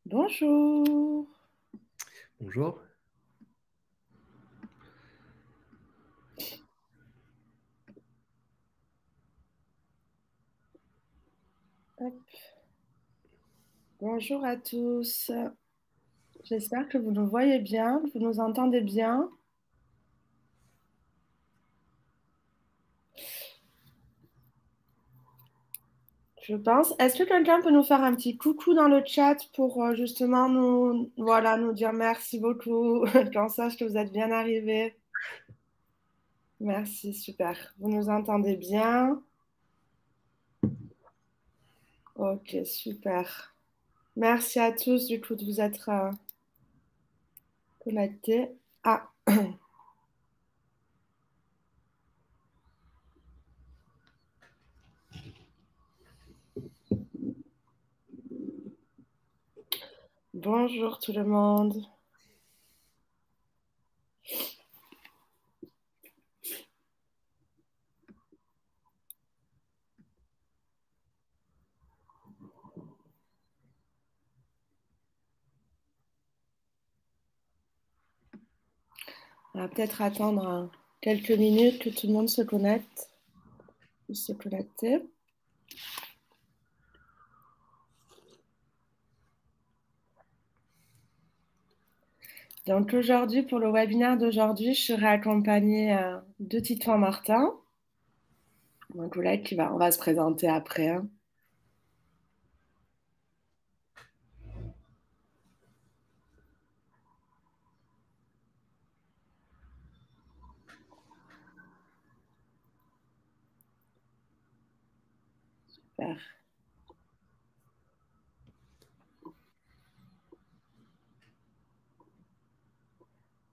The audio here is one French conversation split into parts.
Bonjour. Bonjour. Hop. Bonjour à tous. J'espère que vous nous voyez bien, que vous nous entendez bien. Je pense. Est-ce que quelqu'un peut nous faire un petit coucou dans le chat pour justement nous dire merci beaucoup, qu'on sache que vous êtes bien arrivés. Merci, super. Vous nous entendez bien? Ok, super. Merci à tous du coup de vous être connectés. Ah, bonjour tout le monde. On va peut-être attendre quelques minutes que tout le monde se connecte, puisse se connecter. Donc aujourd'hui, pour le webinaire d'aujourd'hui, je serai accompagnée de Titouan Martin, mon collègue on va se présenter après, hein. Super.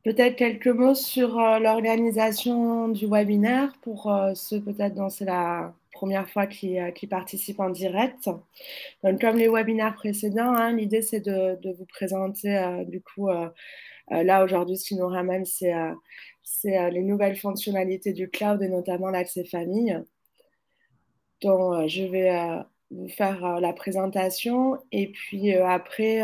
Peut-être quelques mots sur l'organisation du webinaire pour ceux peut-être dont c'est la première fois qui participent en direct. Donc, comme les webinaires précédents, hein, l'idée c'est de vous présenter là aujourd'hui ce qui nous ramène c'est les nouvelles fonctionnalités du cloud et notamment l'accès famille dont je vais vous faire la présentation et puis après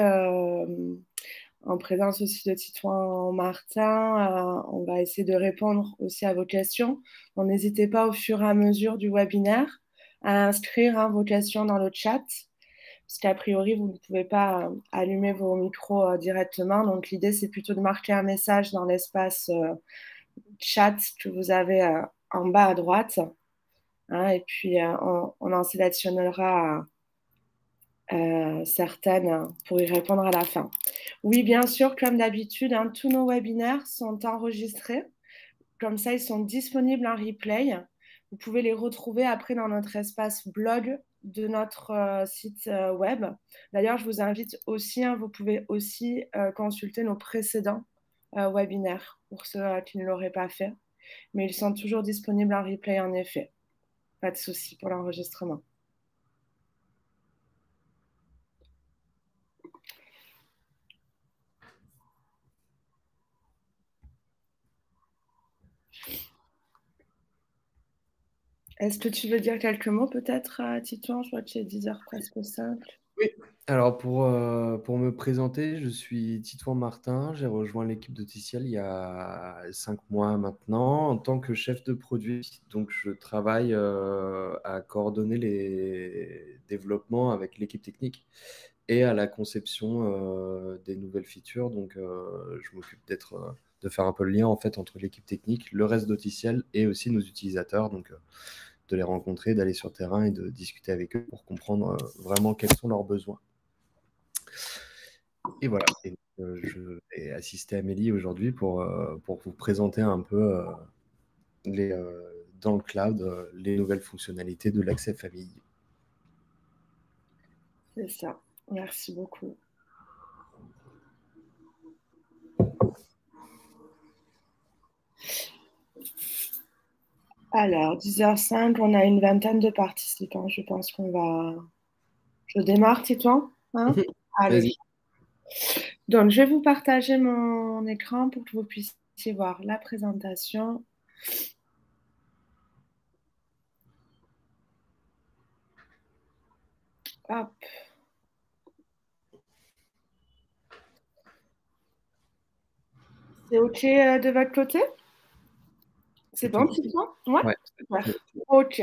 en présence aussi de Titouan Martin. On va essayer de répondre aussi à vos questions. Donc, n'hésitez pas au fur et à mesure du webinaire à inscrire hein, vos questions dans le chat, parce qu'a priori, vous ne pouvez pas allumer vos micros directement. Donc, l'idée, c'est plutôt de marquer un message dans l'espace chat que vous avez en bas à droite. Hein, et puis, on en sélectionnera certaines pour y répondre à la fin. Oui, bien sûr, comme d'habitude, hein, tous nos webinaires sont enregistrés. Comme ça, ils sont disponibles en replay. Vous pouvez les retrouver après dans notre espace blog de notre site web. D'ailleurs, je vous invite aussi, hein, vous pouvez aussi consulter nos précédents webinaires pour ceux qui ne l'auraient pas fait. Mais ils sont toujours disponibles en replay, en effet. Pas de souci pour l'enregistrement. Est-ce que tu veux dire quelques mots peut-être, Titouan? Je vois qu'il est 10 heures presque 5. Oui. Alors pour me présenter, je suis Titouan Martin. J'ai rejoint l'équipe d'Oticiel il y a 5 mois maintenant en tant que chef de produit. Donc je travaille à coordonner les développements avec l'équipe technique et à la conception des nouvelles features. Donc je m'occupe de faire un peu le lien en fait entre l'équipe technique, le reste d'Oticiel et aussi nos utilisateurs. Donc de les rencontrer, d'aller sur le terrain et de discuter avec eux pour comprendre vraiment quels sont leurs besoins. Et voilà. Et, je vais assister Amélie aujourd'hui pour vous présenter un peu dans le cloud les nouvelles fonctionnalités de l'accès famille. C'est ça. Merci beaucoup. Alors, 10h05, on a une vingtaine de participants. Je pense qu'on va. Je démarre, Titouan, hein? Allez. Vas-y. Donc, je vais vous partager mon écran pour que vous puissiez voir la présentation. Hop. C'est OK de votre côté? C'est C'est bon, tout. Titouan? Ouais, Ouais. super. OK.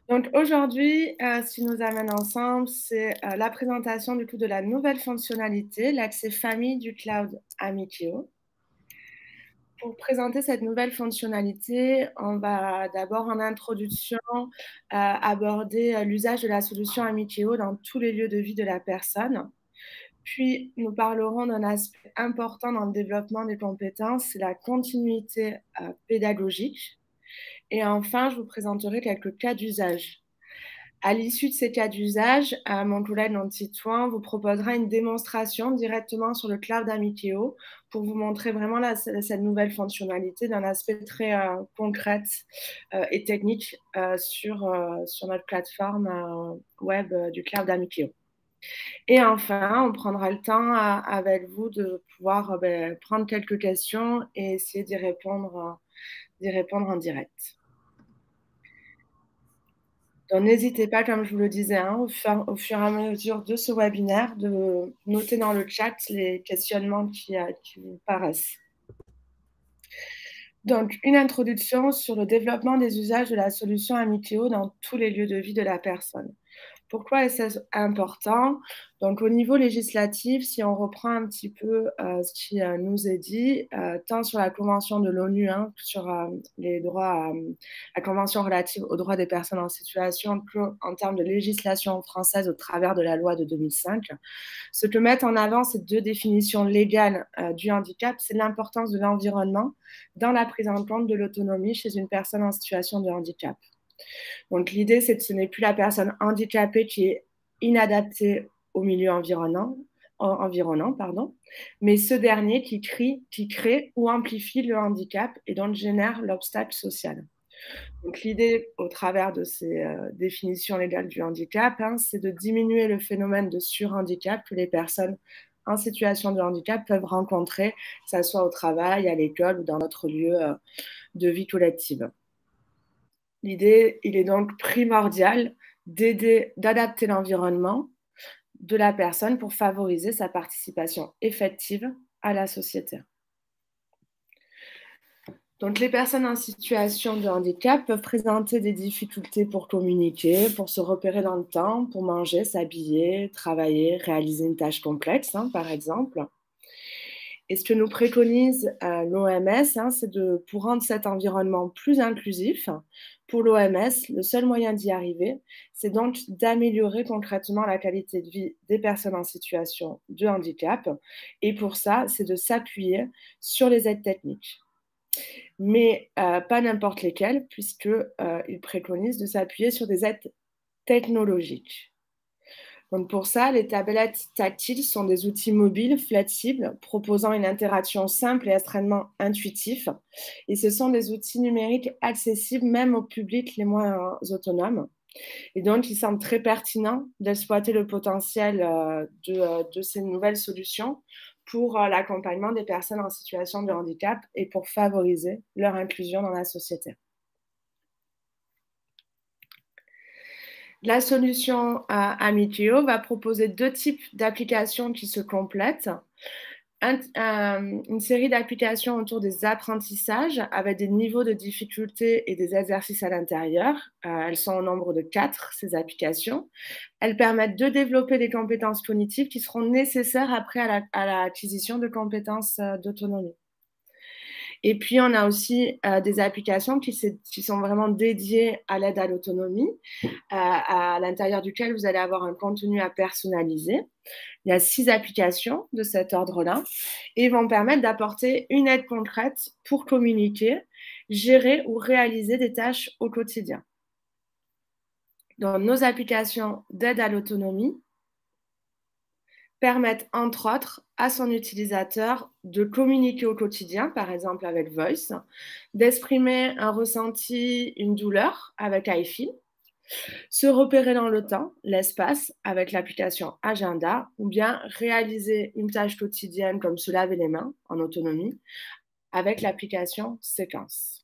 Donc aujourd'hui, ce qui nous amène ensemble, c'est la présentation du coup de la nouvelle fonctionnalité, l'accès famille du cloud Amikio. Pour présenter cette nouvelle fonctionnalité, on va d'abord en introduction aborder l'usage de la solution Amikio dans tous les lieux de vie de la personne. Puis, nous parlerons d'un aspect important dans le développement des compétences, c'est la continuité pédagogique. Et enfin, je vous présenterai quelques cas d'usage. À l'issue de ces cas d'usage, mon collègue Nancy-Touin vous proposera une démonstration directement sur le cloud Amikeo pour vous montrer vraiment cette nouvelle fonctionnalité d'un aspect très concret et technique sur notre plateforme web du cloud Amikeo. Et enfin, on prendra le temps avec vous de pouvoir prendre quelques questions et essayer d'y répondre en direct. Donc, n'hésitez pas, comme je vous le disais, hein, au fur et à mesure de ce webinaire, de noter dans le chat les questionnements qui vous paraissent. Donc, une introduction sur le développement des usages de la solution Amikeo dans tous les lieux de vie de la personne. Pourquoi est-ce important? Donc, au niveau législatif, si on reprend un petit peu ce qui nous est dit, tant sur la Convention de l'ONU, hein, sur les droits, la Convention relative aux droits des personnes en situation, qu'en termes de législation française au travers de la loi de 2005, ce que mettent en avant ces deux définitions légales du handicap, c'est l'importance de l'environnement dans la prise en compte de l'autonomie chez une personne en situation de handicap. Donc l'idée, c'est que ce n'est plus la personne handicapée qui est inadaptée au milieu environnant, mais ce dernier qui crée ou amplifie le handicap et donc génère l'obstacle social. Donc l'idée, au travers de ces définitions légales du handicap, hein, c'est de diminuer le phénomène de surhandicap que les personnes en situation de handicap peuvent rencontrer, que ce soit au travail, à l'école ou dans d'autres lieux de vie collective. L'idée, il est donc primordial d'adapter l'environnement de la personne pour favoriser sa participation effective à la société. Donc, les personnes en situation de handicap peuvent présenter des difficultés pour communiquer, pour se repérer dans le temps, pour manger, s'habiller, travailler, réaliser une tâche complexe, hein, par exemple. Et ce que nous préconise l'OMS, hein, c'est pour rendre cet environnement plus inclusif. Pour l'OMS, le seul moyen d'y arriver, c'est donc d'améliorer concrètement la qualité de vie des personnes en situation de handicap. Et pour ça, c'est de s'appuyer sur les aides techniques. Mais pas n'importe lesquelles, puisqu'ils préconisent de s'appuyer sur des aides technologiques. Donc pour ça, les tablettes tactiles sont des outils mobiles flexibles proposant une interaction simple et extrêmement intuitive. Et ce sont des outils numériques accessibles même au public les moins autonomes. Et donc, il semble très pertinent d'exploiter le potentiel de ces nouvelles solutions pour l'accompagnement des personnes en situation de handicap et pour favoriser leur inclusion dans la société. La solution Amikio va proposer deux types d'applications qui se complètent. Une série d'applications autour des apprentissages avec des niveaux de difficulté et des exercices à l'intérieur. Elles sont au nombre de 4, ces applications. Elles permettent de développer des compétences cognitives qui seront nécessaires après à l'acquisition de compétences d'autonomie. Et puis, on a aussi des applications qui sont vraiment dédiées à l'aide à l'autonomie, à l'intérieur duquel vous allez avoir un contenu à personnaliser. Il y a 6 applications de cet ordre-là et vont permettre d'apporter une aide concrète pour communiquer, gérer ou réaliser des tâches au quotidien. Dans nos applications d'aide à l'autonomie, permettent entre autres à son utilisateur de communiquer au quotidien, par exemple avec Voice, d'exprimer un ressenti, une douleur avec iFeel, se repérer dans le temps, l'espace, avec l'application Agenda, ou bien réaliser une tâche quotidienne comme se laver les mains en autonomie avec l'application Séquence.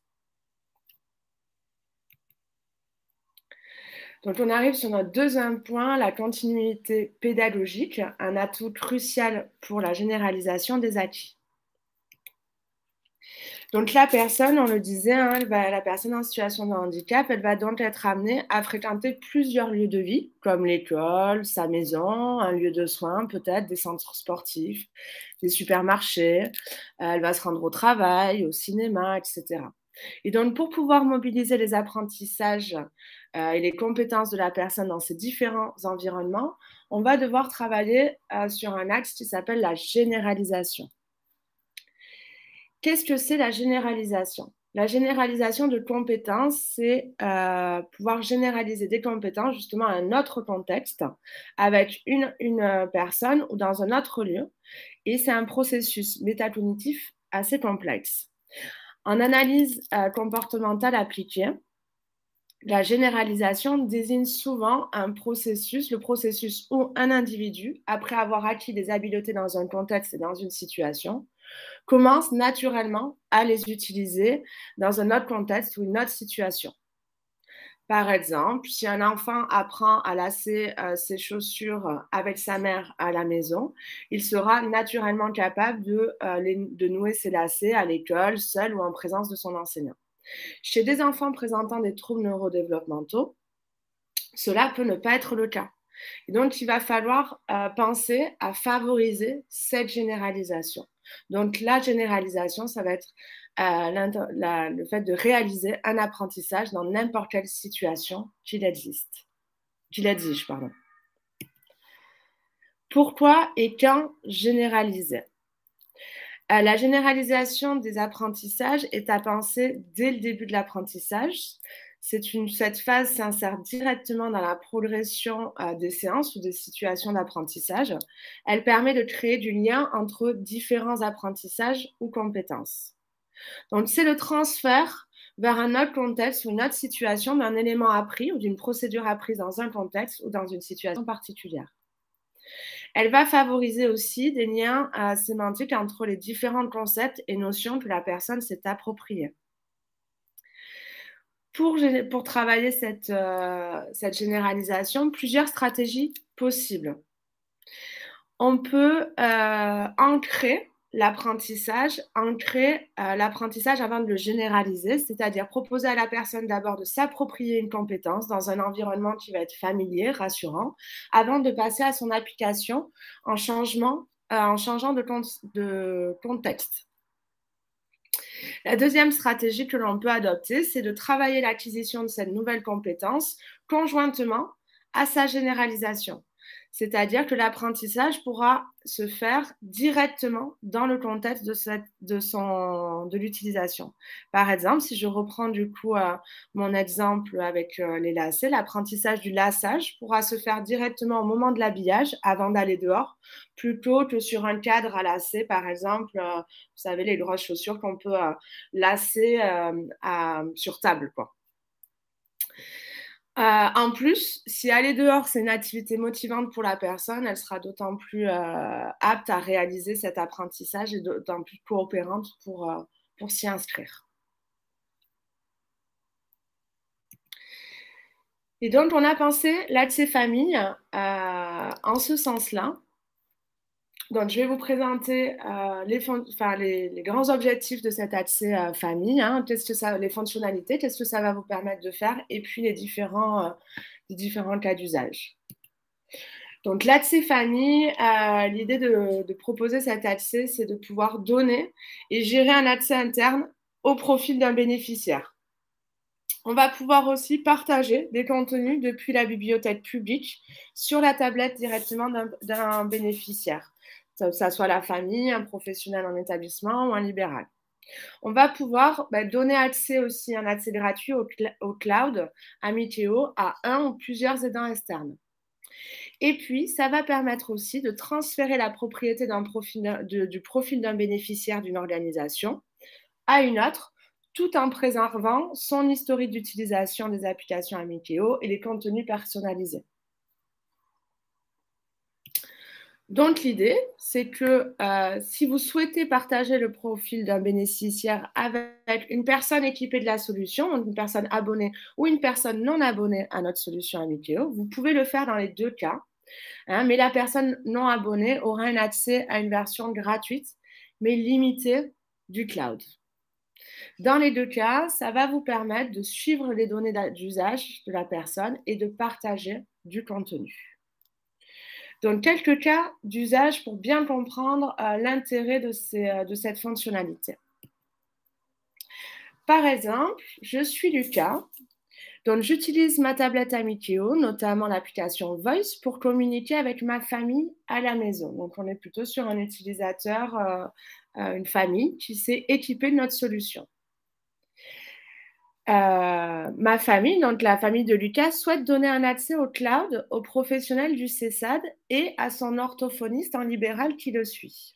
Donc, on arrive sur notre deuxième point, la continuité pédagogique, un atout crucial pour la généralisation des acquis. Donc la personne, on le disait, hein, la personne en situation de handicap, elle va donc être amenée à fréquenter plusieurs lieux de vie, comme l'école, sa maison, un lieu de soins, peut-être des centres sportifs, des supermarchés. Elle va se rendre au travail, au cinéma, etc. Et donc pour pouvoir mobiliser les apprentissages et les compétences de la personne dans ces différents environnements, on va devoir travailler sur un axe qui s'appelle la généralisation. Qu'est-ce que c'est la généralisation? La généralisation de compétences, c'est pouvoir généraliser des compétences justement à un autre contexte, avec une personne ou dans un autre lieu. Et c'est un processus métacognitif assez complexe. En analyse comportementale appliquée, la généralisation désigne souvent un processus, le processus où un individu, après avoir acquis des habiletés dans un contexte et dans une situation, commence naturellement à les utiliser dans un autre contexte ou une autre situation. Par exemple, si un enfant apprend à lasser ses chaussures avec sa mère à la maison, il sera naturellement capable de nouer ses lacets à l'école, seul ou en présence de son enseignant. Chez des enfants présentant des troubles neurodéveloppementaux, cela peut ne pas être le cas. Et donc, il va falloir penser à favoriser cette généralisation. Donc, la généralisation, ça va être le fait de réaliser un apprentissage dans n'importe quelle situation qu'il exige. Pourquoi et quand généraliser? La généralisation des apprentissages est à penser dès le début de l'apprentissage. Cette phase s'insère directement dans la progression des séances ou des situations d'apprentissage. Elle permet de créer du lien entre différents apprentissages ou compétences. Donc, c'est le transfert vers un autre contexte ou une autre situation d'un élément appris ou d'une procédure apprise dans un contexte ou dans une situation particulière. Elle va favoriser aussi des liens sémantiques entre les différents concepts et notions que la personne s'est appropriées. Pour travailler cette généralisation, plusieurs stratégies possibles. On peut ancrer l'apprentissage avant de le généraliser, c'est-à-dire proposer à la personne d'abord de s'approprier une compétence dans un environnement qui va être familier, rassurant, avant de passer à son application en changeant de contexte. La deuxième stratégie que l'on peut adopter, c'est de travailler l'acquisition de cette nouvelle compétence conjointement à sa généralisation. C'est-à-dire que l'apprentissage pourra se faire directement dans le contexte de l'utilisation. Par exemple, si je reprends du coup mon exemple avec les lacets, l'apprentissage du laçage pourra se faire directement au moment de l'habillage avant d'aller dehors, plutôt que sur un cadre à lacets, par exemple, vous savez, les grosses chaussures qu'on peut lacer sur table, quoi. En plus, si aller dehors, c'est une activité motivante pour la personne, elle sera d'autant plus apte à réaliser cet apprentissage et d'autant plus coopérante pour s'y inscrire. Et donc, on a pensé l'accès famille en ce sens-là. Donc, je vais vous présenter les grands objectifs de cet accès famille, hein, les fonctionnalités, qu'est-ce que ça va vous permettre de faire, et puis les différents cas d'usage. Donc, l'accès famille, l'idée de proposer cet accès, c'est de pouvoir donner et gérer un accès interne au profil d'un bénéficiaire. On va pouvoir aussi partager des contenus depuis la bibliothèque publique sur la tablette directement d'un bénéficiaire, que ce soit la famille, un professionnel en établissement ou un libéral. On va pouvoir donner accès aussi, un accès gratuit au cloud, à Mikeo, à un ou plusieurs aidants externes. Et puis, ça va permettre aussi de transférer la propriété du profil d'un bénéficiaire d'une organisation à une autre, tout en préservant son historique d'utilisation des applications Amikeo et les contenus personnalisés. Donc, l'idée, c'est que si vous souhaitez partager le profil d'un bénéficiaire avec une personne équipée de la solution, donc une personne abonnée ou une personne non abonnée à notre solution Amikeo, vous pouvez le faire dans les deux cas. Mais la personne non abonnée aura un accès à une version gratuite, mais limitée du cloud. Dans les deux cas, ça va vous permettre de suivre les données d'usage de la personne et de partager du contenu. Donc, quelques cas d'usage pour bien comprendre l'intérêt de cette fonctionnalité. Par exemple, je suis Lucas, donc j'utilise ma tablette Amikeo, notamment l'application Voice, pour communiquer avec ma famille à la maison. Donc, on est plutôt sur un utilisateur, une famille qui s'est équipée de notre solution. Ma famille, donc la famille de Lucas, souhaite donner un accès au cloud aux professionnels du CESAD et à son orthophoniste en libéral qui le suit.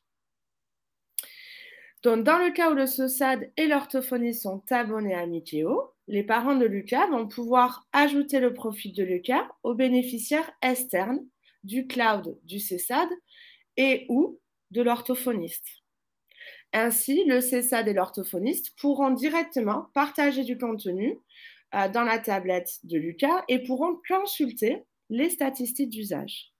Donc, dans le cas où le CESAD et l'orthophoniste sont abonnés à Mikeo, les parents de Lucas vont pouvoir ajouter le profil de Lucas aux bénéficiaires externes du cloud du CESAD et ou de l'orthophoniste. Ainsi, le CESAD et l'orthophoniste pourront directement partager du contenu dans la tablette de Lucas et pourront consulter les statistiques d'usage.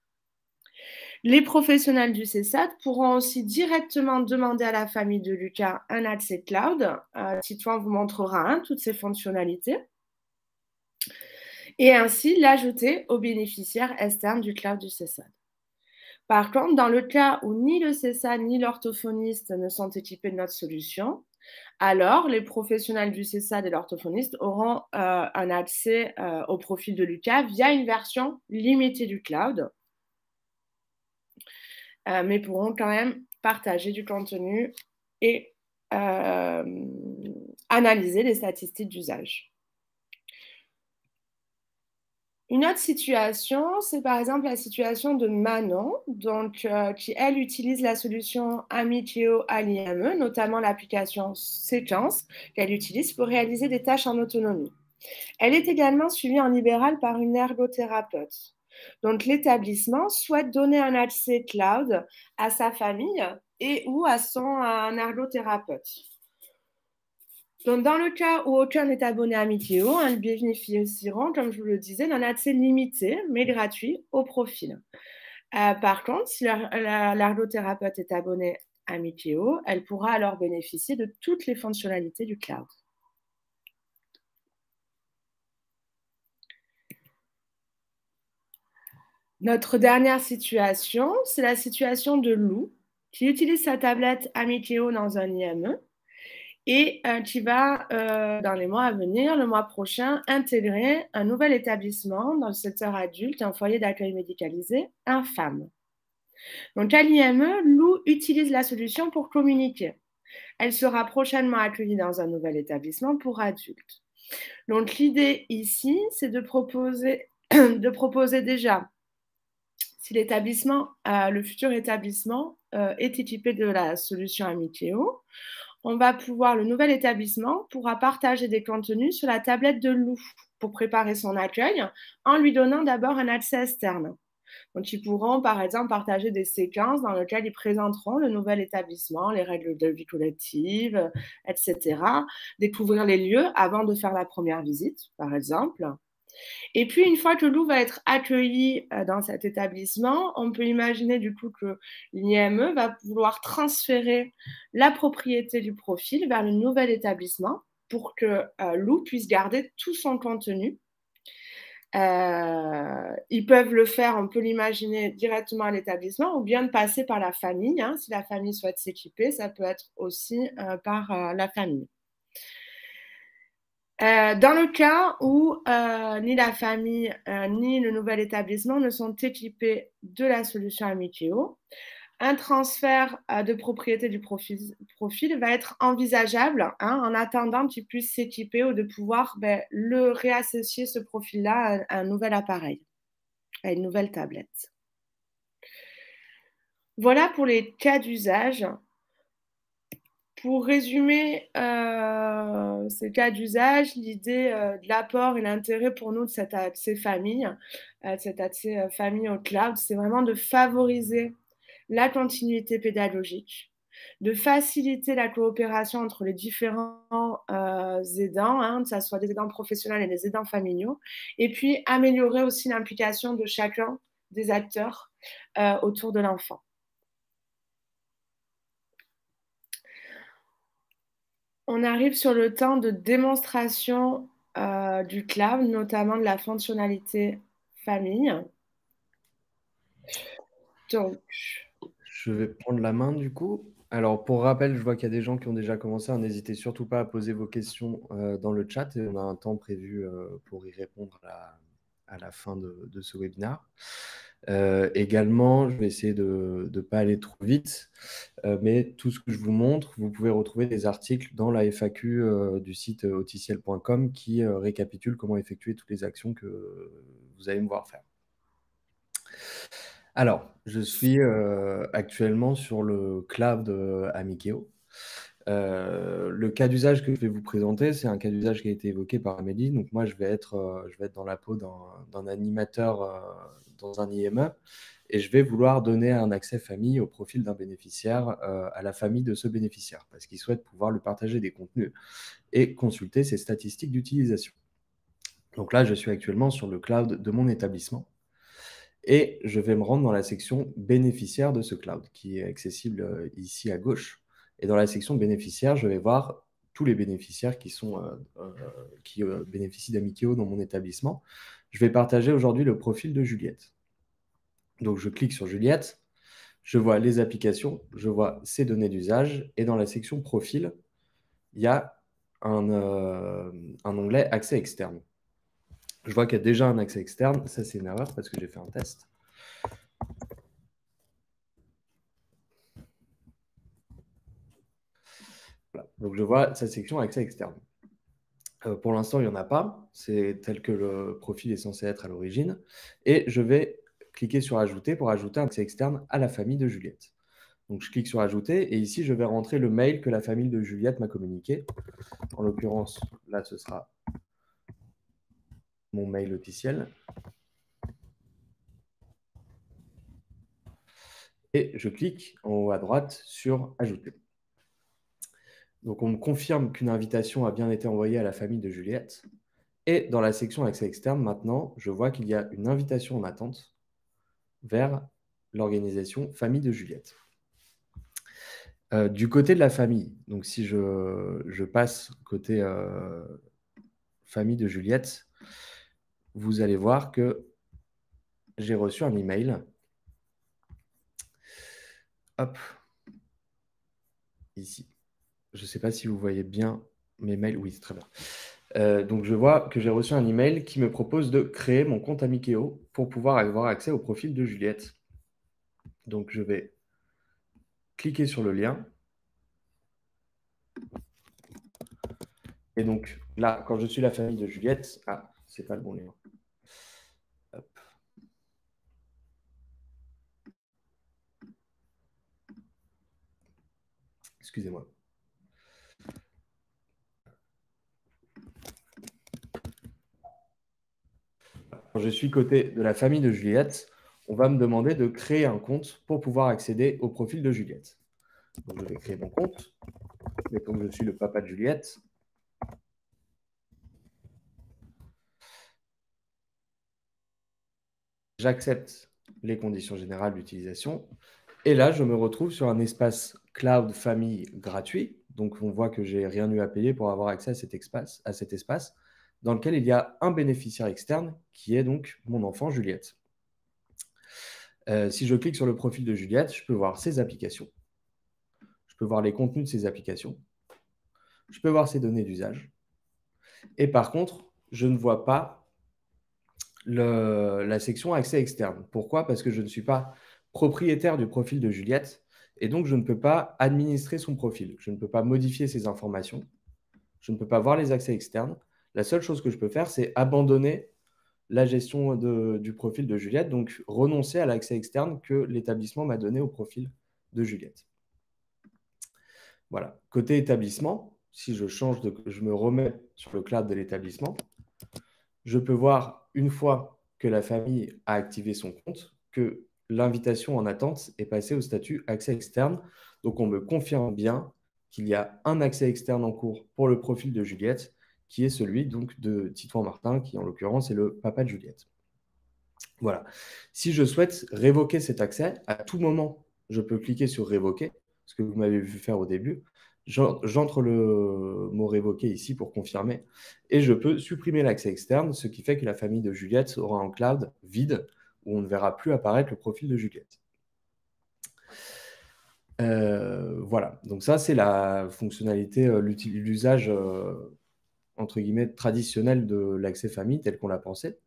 Les professionnels du CESAD pourront aussi directement demander à la famille de Lucas un accès cloud. Titouan vous montrera toutes ces fonctionnalités. Et ainsi l'ajouter aux bénéficiaires externes du cloud du CESAD. Par contre, dans le cas où ni le CESAD ni l'orthophoniste ne sont équipés de notre solution, alors les professionnels du CESAD et l'orthophoniste auront un accès au profil de Lucas via une version limitée du cloud, mais pourront quand même partager du contenu et analyser les statistiques d'usage. Une autre situation, c'est par exemple la situation de Manon, donc, qui, elle, utilise la solution Amikeo à l'IME, notamment l'application Séquence qu'elle utilise pour réaliser des tâches en autonomie. Elle est également suivie en libéral par une ergothérapeute. Donc, l'établissement souhaite donner un accès cloud à sa famille et ou à son ergothérapeute. Donc, dans le cas où aucun n'est abonné à Mikeo, ils bénéficieront, comme je vous le disais, d'un accès limité, mais gratuit, au profil. Par contre, si l'ergothérapeute est abonnée à Mikeo, elle pourra alors bénéficier de toutes les fonctionnalités du cloud. Notre dernière situation, c'est la situation de Lou, qui utilise sa tablette Amikeo dans un IME et qui va, dans les mois à venir, le mois prochain, intégrer un nouvel établissement dans le secteur adulte, un foyer d'accueil médicalisé, infâme. Donc, à l'IME, Lou utilise la solution pour communiquer. Elle sera prochainement accueillie dans un nouvel établissement pour adultes. Donc, l'idée ici, c'est de proposer déjà, si l'établissement, le futur établissement est équipé de la solution Amikeo, le nouvel établissement pourra partager des contenus sur la tablette de Lou pour préparer son accueil en lui donnant d'abord un accès externe. Donc, ils pourront, par exemple, partager des séquences dans lesquelles ils présenteront le nouvel établissement, les règles de vie collective, etc. Découvrir les lieux avant de faire la première visite, par exemple. Et puis, une fois que Lou va être accueilli dans cet établissement, on peut imaginer du coup que l'IME va vouloir transférer la propriété du profil vers le nouvel établissement pour que Lou puisse garder tout son contenu. Ils peuvent le faire, on peut l'imaginer directement à l'établissement ou bien de passer par la famille. Hein. Si la famille souhaite s'équiper, ça peut être aussi par la famille. Dans le cas où ni la famille ni le nouvel établissement ne sont équipés de la solution Amikeo, un transfert de propriété du profil va être envisageable en attendant qu'ils puissent s'équiper ou de pouvoir le réassocier ce profil-là à un nouvel appareil, à une nouvelle tablette. Voilà pour les cas d'usage. Pour résumer ces cas d'usage, l'idée de l'apport et l'intérêt pour nous de cet accès famille, cet accès famille au cloud, c'est vraiment de favoriser la continuité pédagogique, de faciliter la coopération entre les différents aidants, que ce soit des aidants professionnels et des aidants familiaux, et puis améliorer aussi l'implication de chacun des acteurs autour de l'enfant. On arrive sur le temps de démonstration du cloud, notamment de la fonctionnalité famille. Donc, Je vais prendre la main du coup. Alors, pour rappel, je vois qu'il y a des gens qui ont déjà commencé. N'hésitez surtout pas à poser vos questions dans le chat et on a un temps prévu pour y répondre à la fin de ce webinaire. Également, je vais essayer de ne pas aller trop vite, mais tout ce que je vous montre, vous pouvez retrouver des articles dans la FAQ du site oticiel.com qui récapitule comment effectuer toutes les actions que vous allez me voir faire. Alors, je suis actuellement sur le cloud Amikeo. Le cas d'usage que je vais vous présenter, c'est un cas d'usage qui a été évoqué par Amélie. Donc moi, je vais être dans la peau d'un animateur dans un IME et je vais vouloir donner un accès famille au profil d'un bénéficiaire à la famille de ce bénéficiaire parce qu'il souhaite pouvoir lui partager des contenus et consulter ses statistiques d'utilisation. Donc là, je suis actuellement sur le cloud de mon établissement. Et je vais me rendre dans la section bénéficiaire de ce cloud qui est accessible ici à gauche. Et dans la section bénéficiaire, je vais voir tous les bénéficiaires qui bénéficient d'Amikeo dans mon établissement. Je vais partager aujourd'hui le profil de Juliette. Donc je clique sur Juliette, je vois les applications, je vois ses données d'usage et dans la section profil, il y a un onglet accès externe. Je vois qu'il y a déjà un accès externe, ça c'est une erreur parce que j'ai fait un test. Voilà. Donc, je vois sa section accès externe. Pour l'instant, il n'y en a pas. C'est tel que le profil est censé être à l'origine. Et je vais cliquer sur Ajouter pour ajouter un accès externe à la famille de Juliette. Donc, je clique sur Ajouter et ici, je vais rentrer le mail que la famille de Juliette m'a communiqué. En l'occurrence, là, ce sera mon mail officiel. Et je clique en haut à droite sur Ajouter. Donc, on me confirme qu'une invitation a bien été envoyée à la famille de Juliette. Et dans la section accès externe, maintenant, je vois qu'il y a une invitation en attente vers l'organisation Famille de Juliette. Du côté de la famille, donc si je passe côté Famille de Juliette, vous allez voir que j'ai reçu un email. Hop, ici. Je ne sais pas si vous voyez bien mes mails. Oui, c'est très bien. Donc, je vois que j'ai reçu un email qui me propose de créer mon compte Amikeo pour pouvoir avoir accès au profil de Juliette. Donc, je vais cliquer sur le lien. Et donc, là, quand je suis la famille de Juliette, c'est pas le bon lien. Hop. Excusez-moi. Quand je suis côté de la famille de Juliette, on va me demander de créer un compte pour pouvoir accéder au profil de Juliette. Donc, je vais créer mon compte. Mais comme je suis le papa de Juliette, j'accepte les conditions générales d'utilisation. Et là, je me retrouve sur un espace cloud famille gratuit. Donc, on voit que je n'ai rien eu à payer pour avoir accès à cet espace dans lequel il y a un bénéficiaire externe qui est donc mon enfant Juliette. Si je clique sur le profil de Juliette, je peux voir ses applications. Je peux voir les contenus de ses applications. Je peux voir ses données d'usage. Et par contre, je ne vois pas la section accès externe. Pourquoi? Parce que je ne suis pas propriétaire du profil de Juliette et donc je ne peux pas administrer son profil. Je ne peux pas modifier ses informations. Je ne peux pas voir les accès externes. La seule chose que je peux faire, c'est abandonner la gestion du profil de Juliette, donc renoncer à l'accès externe que l'établissement m'a donné au profil de Juliette. Voilà. Côté établissement, si je me remets sur le cloud de l'établissement, je peux voir une fois que la famille a activé son compte que l'invitation en attente est passée au statut accès externe. Donc, on me confirme bien qu'il y a un accès externe en cours pour le profil de Juliette, qui est celui donc de Titouan Martin, qui en l'occurrence est le papa de Juliette. Voilà. Si je souhaite révoquer cet accès, à tout moment, je peux cliquer sur révoquer, ce que vous m'avez vu faire au début. J'entre le mot révoquer ici pour confirmer et je peux supprimer l'accès externe, ce qui fait que la famille de Juliette aura un cloud vide où on ne verra plus apparaître le profil de Juliette. Voilà, donc ça c'est la fonctionnalité, l'usage entre guillemets traditionnel de l'accès famille tel qu'on l'a pensé.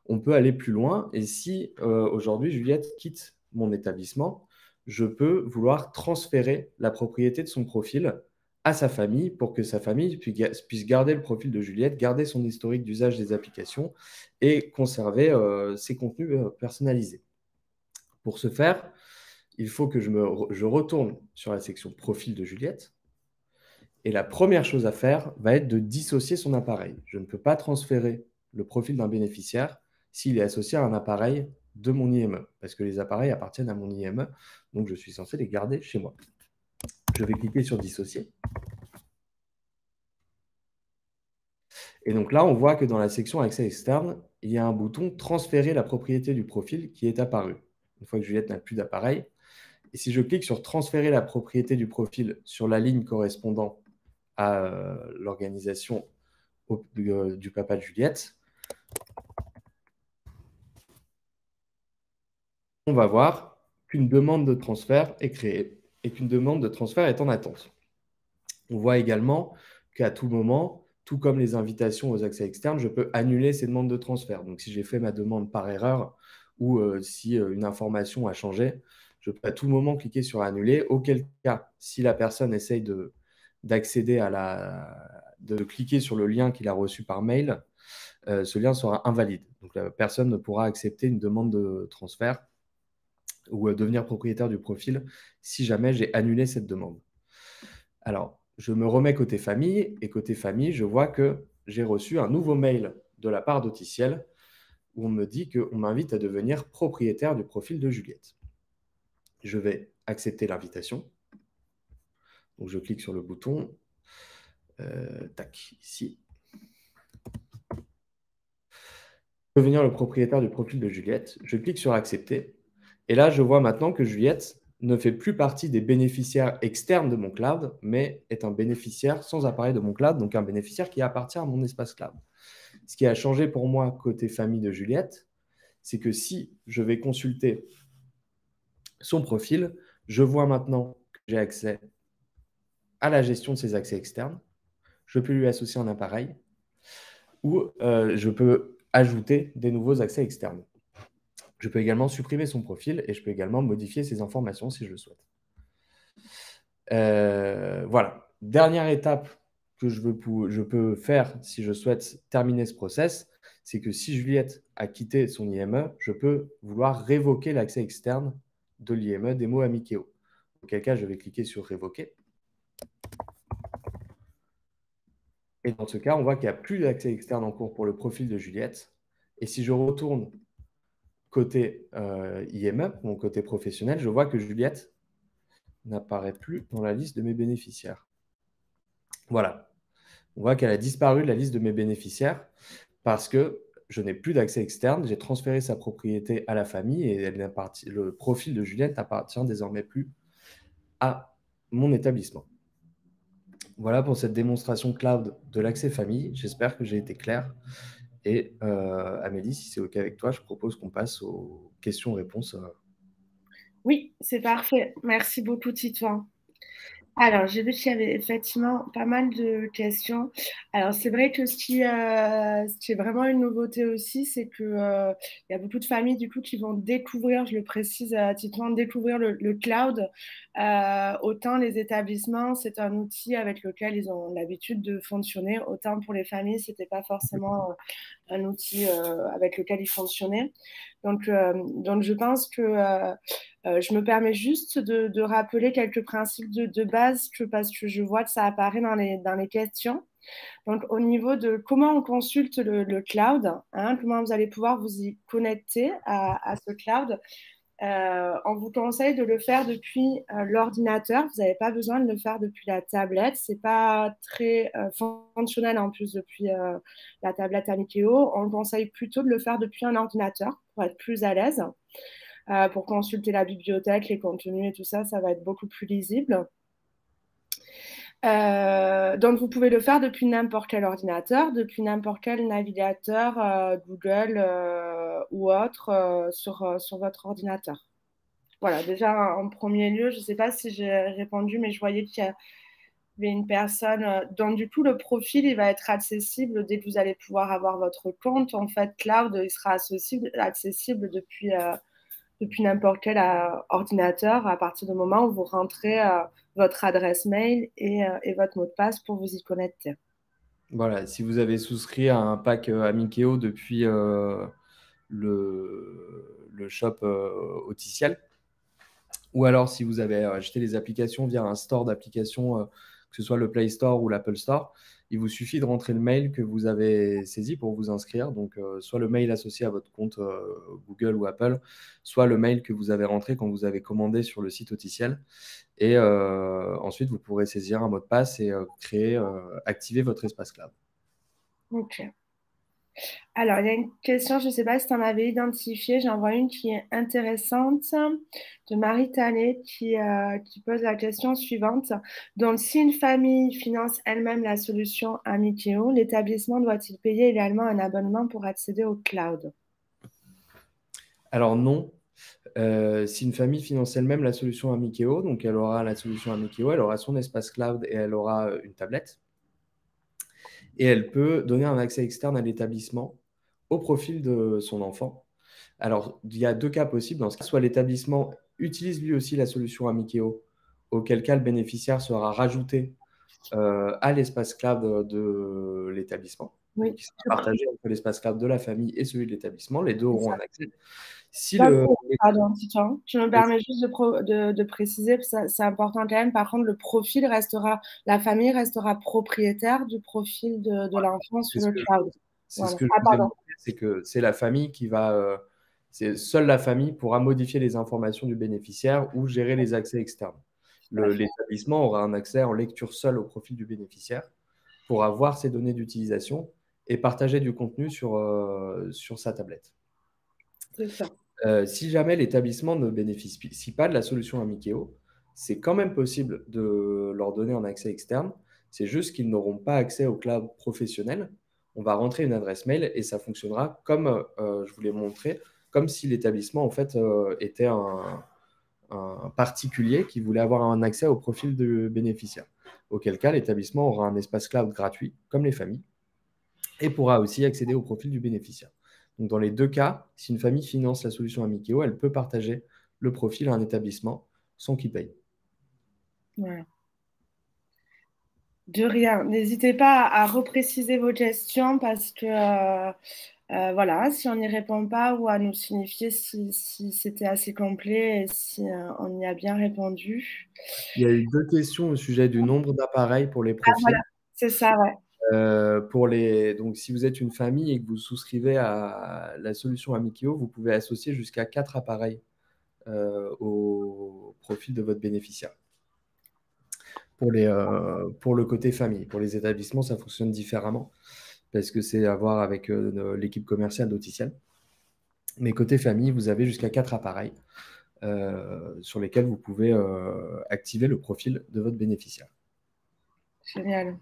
On peut aller plus loin et si aujourd'hui Juliette quitte mon établissement, je peux vouloir transférer la propriété de son profil à sa famille pour que sa famille puisse garder le profil de Juliette, garder son historique d'usage des applications et conserver ses contenus personnalisés. Pour ce faire, il faut que je retourne sur la section profil de Juliette. Et la première chose à faire va être de dissocier son appareil. Je ne peux pas transférer le profil d'un bénéficiaire s'il est associé à un appareil de mon IME, parce que les appareils appartiennent à mon IME, donc je suis censé les garder chez moi. Je vais cliquer sur dissocier. Et donc là, on voit que dans la section accès externe, il y a un bouton transférer la propriété du profil qui est apparu. Une fois que Juliette n'a plus d'appareil. Et si je clique sur transférer la propriété du profil sur la ligne correspondant à l'organisation du papa de Juliette, on va voir qu'une demande de transfert est créée et qu'une demande de transfert est en attente. On voit également qu'à tout moment, tout comme les invitations aux accès externes, je peux annuler ces demandes de transfert. Donc, si j'ai fait ma demande par erreur ou si une information a changé, je peux à tout moment cliquer sur annuler. Auquel cas, si la personne essaye d'accéder de cliquer sur le lien qu'il a reçu par mail, ce lien sera invalide. Donc, la personne ne pourra accepter une demande de transfert ou devenir propriétaire du profil si jamais j'ai annulé cette demande. Alors, je me remets côté famille, et côté famille, je vois que j'ai reçu un nouveau mail de la part d'Auticiel où on me dit qu'on m'invite à devenir propriétaire du profil de Juliette. Je vais accepter l'invitation. Donc, je clique sur le bouton. Tac, ici. Devenir le propriétaire du profil de Juliette. Je clique sur accepter. Et là, je vois maintenant que Juliette ne fait plus partie des bénéficiaires externes de mon cloud, mais est un bénéficiaire sans appareil de mon cloud, donc un bénéficiaire qui appartient à mon espace cloud. Ce qui a changé pour moi côté famille de Juliette, c'est que si je vais consulter son profil, je vois maintenant que j'ai accès à la gestion de ses accès externes. Je peux lui associer un appareil ou je peux ajouter des nouveaux accès externes. Je peux également supprimer son profil et je peux également modifier ses informations si je le souhaite. Voilà. Dernière étape que je peux faire si je souhaite terminer ce process, c'est que si Juliette a quitté son IME, je peux vouloir révoquer l'accès externe de l'IME des mots Amikéo. Auquel cas, je vais cliquer sur révoquer. Et dans ce cas, on voit qu'il n'y a plus d'accès externe en cours pour le profil de Juliette. Et si je retourne côté IME, mon côté professionnel, je vois que Juliette n'apparaît plus dans la liste de mes bénéficiaires. Voilà. On voit qu'elle a disparu de la liste de mes bénéficiaires parce que je n'ai plus d'accès externe. J'ai transféré sa propriété à la famille et le profil de Juliette n'appartient désormais plus à mon établissement. Voilà pour cette démonstration cloud de l'accès famille. J'espère que j'ai été clair. Et Amélie, si c'est OK avec toi, je propose qu'on passe aux questions-réponses. Oui, c'est parfait. Merci beaucoup, Titouan. Alors, j'ai vu qu'il y avait effectivement pas mal de questions. Alors, c'est vrai que ce qui est vraiment une nouveauté aussi, c'est que, il y a beaucoup de familles du coup qui vont découvrir, je le précise à titre de découvrir le cloud. Autant les établissements, c'est un outil avec lequel ils ont l'habitude de fonctionner. Autant pour les familles, c'était pas forcément un outil avec lequel ils fonctionnaient. Donc je pense que je me permets juste de rappeler quelques principes de base parce que je vois que ça apparaît dans les questions. Donc, au niveau de comment on consulte le cloud, hein, comment vous allez pouvoir vous y connecter à ce cloud, on vous conseille de le faire depuis l'ordinateur. Vous n'avez pas besoin de le faire depuis la tablette. C'est pas très fonctionnel en plus depuis la tablette Amikeo. On conseille plutôt de le faire depuis un ordinateur pour être plus à l'aise. Pour consulter la bibliothèque, les contenus et tout ça, ça va être beaucoup plus lisible. Donc, vous pouvez le faire depuis n'importe quel ordinateur, depuis n'importe quel navigateur Google ou autre sur votre ordinateur. Voilà, déjà en premier lieu, je ne sais pas si j'ai répondu, mais je voyais qu'il y avait une personne dont du coup le profil il va être accessible dès que vous allez pouvoir avoir votre compte. En fait, cloud, il sera accessible depuis n'importe quel ordinateur à partir du moment où vous rentrez votre adresse mail et votre mot de passe pour vous y connecter. Voilà, si vous avez souscrit à un pack Amikeo depuis le shop officiel, ou alors si vous avez acheté les applications via un store d'applications, que ce soit le Play Store ou l'Apple Store, il vous suffit de rentrer le mail que vous avez saisi pour vous inscrire. Donc, soit le mail associé à votre compte Google ou Apple, soit le mail que vous avez rentré quand vous avez commandé sur le site officiel. Et ensuite, vous pourrez saisir un mot de passe et activer votre espace cloud. Ok. Alors, il y a une question, je ne sais pas si tu en avais identifié, j'en vois une qui est intéressante de Marie Tallet qui pose la question suivante. Donc, si une famille finance elle-même la solution Amikeo, l'établissement doit-il payer également un abonnement pour accéder au cloud? Alors non, si une famille finance elle-même la solution Amikeo, donc elle aura la solution Amikeo, elle aura son espace cloud et elle aura une tablette. Et elle peut donner un accès externe à l'établissement au profil de son enfant. Alors, il y a deux cas possibles. Dans ce cas, soit l'établissement utilise lui aussi la solution Amikeo, auquel cas le bénéficiaire sera rajouté à l'espace cloud de l'établissement. Oui, Donc, il sera partagé entre l'espace cloud de la famille et celui de l'établissement. Les deux c'est auront ça. un accès. Si Par le... contre, pardon, Titan, je me permets juste de préciser, parce que c'est important quand même. Par contre, la famille restera propriétaire du profil de l'enfant C'est sur ce le que cloud. c'est ce Voilà. que je Ah, voulais pardon. montrer, c'est que c'est la famille qui va, seule la famille pourra modifier les informations du bénéficiaire ou gérer les accès externes. Tout à fait. L'établissement aura un accès en lecture seule au profil du bénéficiaire pour avoir ses données d'utilisation et partager du contenu sur sa tablette. C'est ça. Si jamais l'établissement ne bénéficie pas de la solution Amikeo, c'est quand même possible de leur donner un accès externe. C'est juste qu'ils n'auront pas accès au cloud professionnel. On va rentrer une adresse mail et ça fonctionnera comme je vous l'ai montré, comme si l'établissement en fait était un particulier qui voulait avoir un accès au profil de bénéficiaire. Auquel cas, l'établissement aura un espace cloud gratuit, comme les familles, et pourra aussi accéder au profil du bénéficiaire. Donc, dans les deux cas, si une famille finance la solution Amikeo, elle peut partager le profil à un établissement sans qu'il paye. Voilà. De rien. N'hésitez pas à repréciser vos questions parce que voilà, si on n'y répond pas ou à nous signifier si c'était assez complet et si on y a bien répondu. Il y a eu deux questions au sujet du nombre d'appareils pour les Ah, voilà, profils. c'est ça, ouais. Donc, si vous êtes une famille et que vous souscrivez à la solution Amikeo, vous pouvez associer jusqu'à 4 appareils au profil de votre bénéficiaire. Pour le côté famille. Pour les établissements, ça fonctionne différemment parce que c'est à voir avec l'équipe commerciale d'Auticiel. Mais côté famille, vous avez jusqu'à 4 appareils sur lesquels vous pouvez activer le profil de votre bénéficiaire. Génial.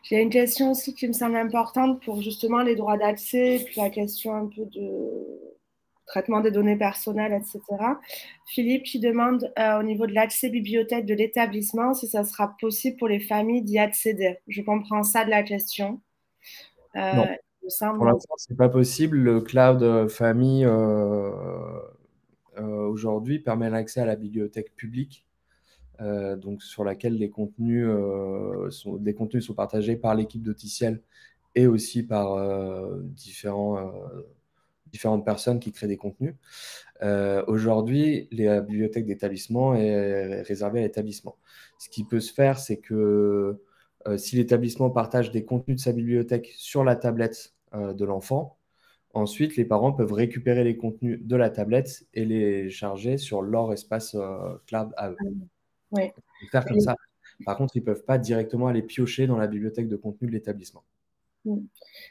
J'ai une question aussi qui me semble importante pour justement les droits d'accès, puis la question un peu de traitement des données personnelles, etc. Philippe qui demande au niveau de l'accès bibliothèque de l'établissement si ça sera possible pour les familles d'y accéder. Je comprends ça de la question. Non, Il me semble, pour non. l'instant, ce n'est pas possible. Le cloud famille aujourd'hui permet l'accès à la bibliothèque publique, donc sur laquelle des contenus sont partagés par l'équipe d'Auticiel et aussi par différentes personnes qui créent des contenus. Aujourd'hui, la bibliothèque d'établissement est réservée à l'établissement. Ce qui peut se faire, c'est que si l'établissement partage des contenus de sa bibliothèque sur la tablette de l'enfant, ensuite les parents peuvent récupérer les contenus de la tablette et les charger sur leur espace cloud à eux. Oui. Faire comme ça. Par contre, ils ne peuvent pas directement aller piocher dans la bibliothèque de contenu de l'établissement.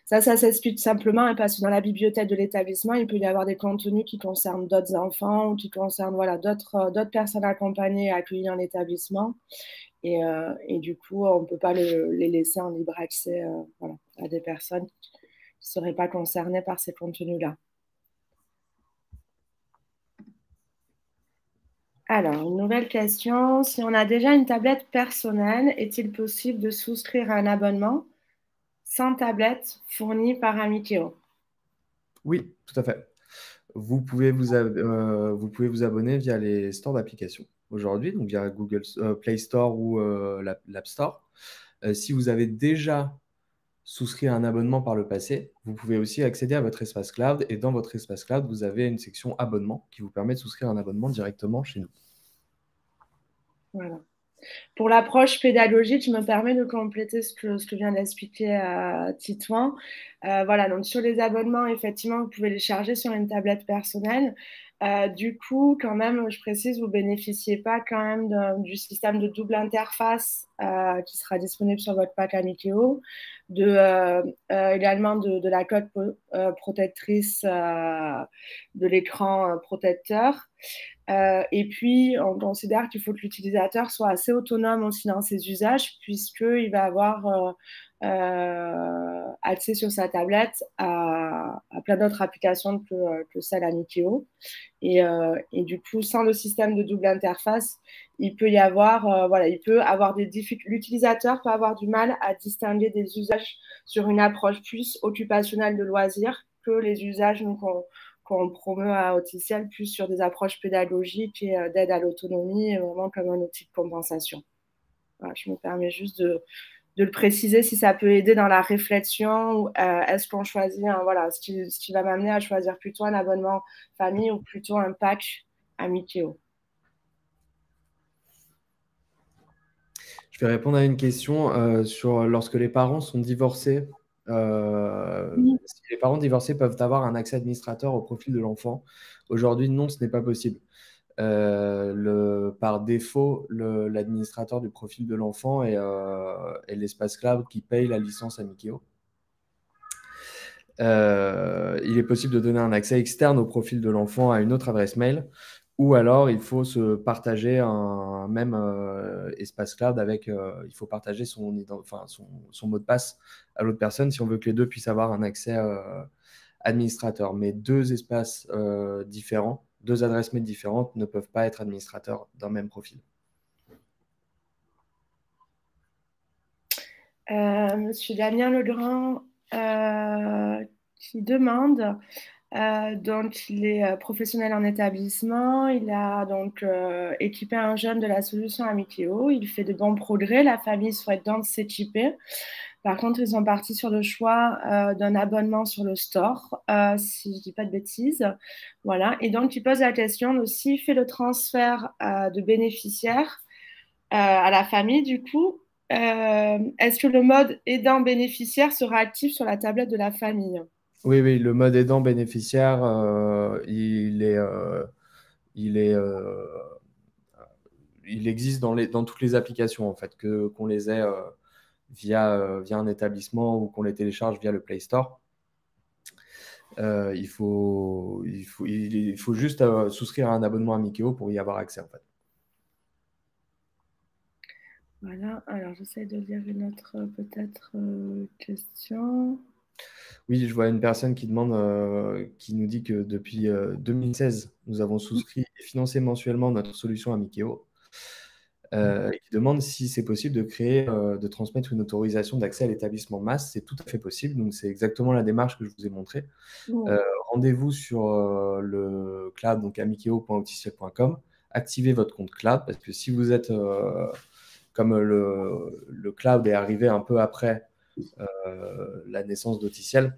Ça s'explique simplement hein, parce que dans la bibliothèque de l'établissement, il peut y avoir des contenus qui concernent d'autres enfants ou qui concernent voilà, d'autres personnes accompagnées et accueillies dans l'établissement. Et du coup, on ne peut pas les laisser en libre accès voilà, à des personnes qui ne seraient pas concernées par ces contenus-là. Alors, une nouvelle question. Si on a déjà une tablette personnelle, est-il possible de souscrire à un abonnement sans tablette fournie par Amikeo? Oui, tout à fait. Vous pouvez vous abonner via les stores d'applications aujourd'hui, donc via Google Play Store ou l'App Store. Si vous avez déjà souscrit à un abonnement par le passé, vous pouvez aussi accéder à votre espace cloud et dans votre espace cloud, vous avez une section abonnement qui vous permet de souscrire un abonnement directement chez nous. Voilà. Pour l'approche pédagogique, je me permets de compléter ce que vient d'expliquer Titouan. Voilà, donc sur les abonnements, effectivement, vous pouvez les charger sur une tablette personnelle. Du coup, quand même, je précise, vous ne bénéficiez pas quand même du système de double interface qui sera disponible sur votre pack Amikeo, également de la coque protectrice de l'écran protecteur. Et puis, on considère qu'il faut que l'utilisateur soit assez autonome aussi dans ses usages, puisqu'il va avoir accès sur sa tablette à plein d'autres applications que celle Amikeo. Et du coup, sans le système de double interface, il peut y avoir, voilà, il peut avoir des difficultés. L'utilisateur peut avoir du mal à distinguer des usages sur une approche plus occupationnelle de loisirs que les usages qu'on promeut à Auticiel plus sur des approches pédagogiques et d'aide à l'autonomie, vraiment comme un outil de compensation. Voilà, je me permets juste de le préciser si ça peut aider dans la réflexion. Est-ce qu'on choisit, voilà, ce qui va m'amener à choisir plutôt un abonnement famille ou plutôt un pack Amikeo. Je vais répondre à une question sur lorsque les parents sont divorcés. Si les parents divorcés peuvent avoir un accès administrateur au profil de l'enfant. Aujourd'hui, non, ce n'est pas possible. Par défaut, l'administrateur du profil de l'enfant est l'espace cloud qui paye la licence Amikeo. Il est possible de donner un accès externe au profil de l'enfant à une autre adresse mail, ou alors il faut se partager un même espace cloud il faut partager son mot de passe à l'autre personne si on veut que les deux puissent avoir un accès administrateur. Mais deux espaces différents, deux adresses mail différentes ne peuvent pas être administrateurs d'un même profil. Monsieur Damien Legrand qui demande, donc il est professionnel en établissement, il a donc équipé un jeune de la solution Amikeo, il fait de bons progrès, la famille souhaite donc s'équiper. Par contre, ils sont partis sur le choix d'un abonnement sur le store, si je ne dis pas de bêtises. Voilà. Et donc, il pose la question de s'il fait le transfert de bénéficiaires à la famille, du coup, est-ce que le mode aidant bénéficiaire sera actif sur la tablette de la famille? Oui, oui, le mode aidant bénéficiaire, il est, il existe dans toutes les applications, en fait, qu'on les ait via un établissement ou qu'on les télécharge via le Play Store. Il faut juste souscrire à un abonnement Amikeo pour y avoir accès, en fait. Voilà, alors j'essaie de lire une autre peut-être question. Oui, je vois une personne qui qui nous dit que depuis 2016, nous avons souscrit et financé mensuellement notre solution Amikeo. Qui demande si c'est possible de transmettre une autorisation d'accès à l'établissement MAS. C'est tout à fait possible. Donc, c'est exactement la démarche que je vous ai montrée. Rendez-vous sur le cloud, donc amikeo.outiciel.com. Activez votre compte cloud parce que si vous êtes comme le cloud est arrivé un peu après la naissance d'Auticiel,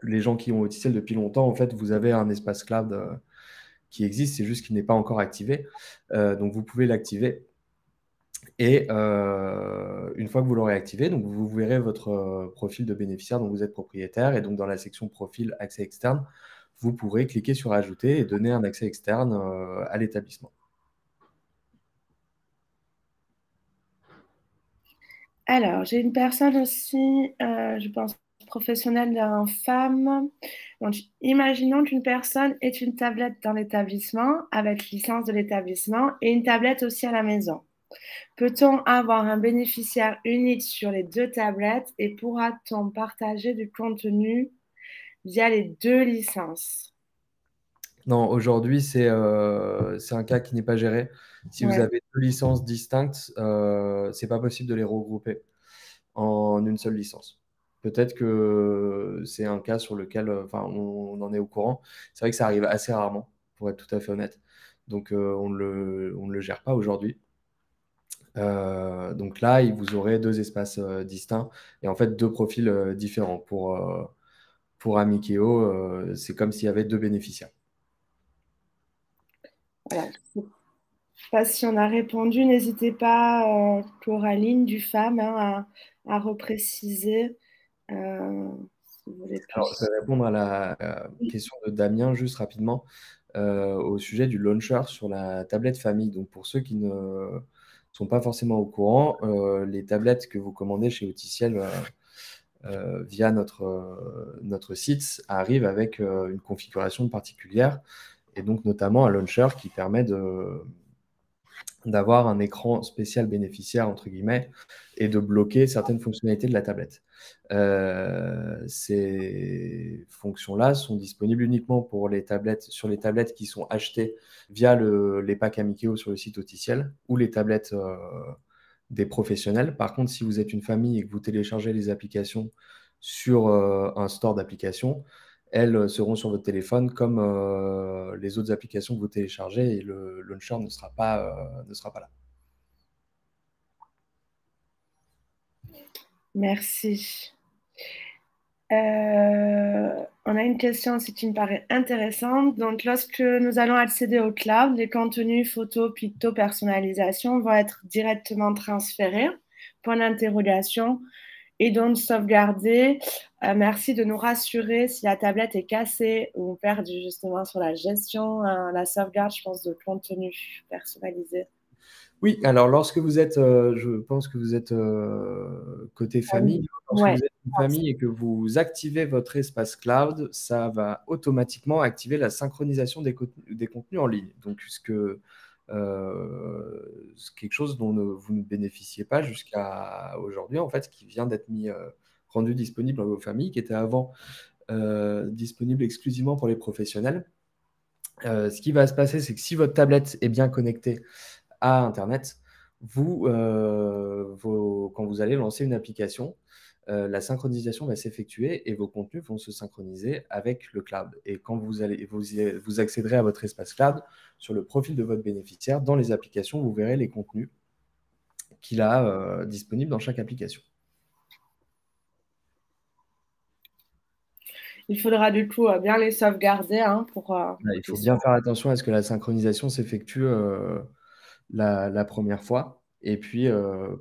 les gens qui ont Auticiel depuis longtemps, en fait, vous avez un espace cloud qui existe, c'est juste qu'il n'est pas encore activé. Donc, vous pouvez l'activer. Et une fois que vous l'aurez activé, donc vous verrez votre profil de bénéficiaire dont vous êtes propriétaire. Et donc, dans la section profil accès externe, vous pourrez cliquer sur ajouter et donner un accès externe à l'établissement. Alors, j'ai une personne aussi, je pense, professionnelle d'un femme. Donc, imaginons qu'une personne ait une tablette dans l'établissement avec licence de l'établissement et une tablette aussi à la maison. Peut-on avoir un bénéficiaire unique sur les deux tablettes et pourra-t-on partager du contenu via les deux licences? Non, aujourd'hui, c'est un cas qui n'est pas géré. Si vous Ouais, avez deux licences distinctes, c'est pas possible de les regrouper en une seule licence. Peut-être que c'est un cas sur lequel, enfin, on en est au courant. C'est vrai que ça arrive assez rarement, pour être tout à fait honnête. Donc, on ne le gère pas aujourd'hui. Donc là, vous aurez deux espaces distincts et en fait deux profils différents. Pour Amikeo, c'est comme s'il y avait deux bénéficiaires. voilà. Je ne sais pas si on a répondu. N'hésitez pas, Coraline du FAM, hein, à repréciser euh, si vous voulez Alors, je plus. vais répondre à la question de Damien juste rapidement au sujet du launcher sur la tablette famille. Donc, pour ceux qui ne sont pas forcément au courant, les tablettes que vous commandez chez Auticiel via notre site arrivent avec une configuration particulière et donc notamment un launcher qui permet d'avoir un écran spécial bénéficiaire, entre guillemets, et de bloquer certaines fonctionnalités de la tablette. Ces fonctions-là sont disponibles uniquement pour les tablettes, sur les tablettes qui sont achetées via les packs Amikeo sur le site officiel ou les tablettes des professionnels. Par contre, si vous êtes une famille et que vous téléchargez les applications sur un store d'applications, elles seront sur votre téléphone comme les autres applications que vous téléchargez et le launcher ne sera pas là. Merci. On a une question aussi qui me paraît intéressante. Donc, lorsque nous allons accéder au cloud, les contenus photos, picto, personnalisation vont être directement transférés. Point d'interrogation. Et donc sauvegardés. Merci de nous rassurer si la tablette est cassée ou perdue justement sur la gestion, la sauvegarde, je pense, de contenu personnalisé. Oui, alors lorsque vous êtes, je pense que vous êtes côté Ah oui. famille, lorsque Ouais. vous êtes une famille et que vous activez votre espace cloud, ça va automatiquement activer la synchronisation des contenus en ligne. Donc, puisque c'est quelque chose dont vous ne bénéficiez pas jusqu'à aujourd'hui, en fait, qui vient d'être rendu disponible à vos familles, qui était avant disponible exclusivement pour les professionnels. Ce qui va se passer, c'est que si votre tablette est bien connectée à Internet, quand vous allez lancer une application, la synchronisation va s'effectuer et vos contenus vont se synchroniser avec le cloud. Et quand vous accéderez à votre espace cloud, sur le profil de votre bénéficiaire, dans les applications, vous verrez les contenus qu'il a disponibles dans chaque application. Il faudra du coup bien les sauvegarder hein, Il pour qu'ils faut bien soient. faire attention à ce que la synchronisation s'effectue la première fois. Et puis,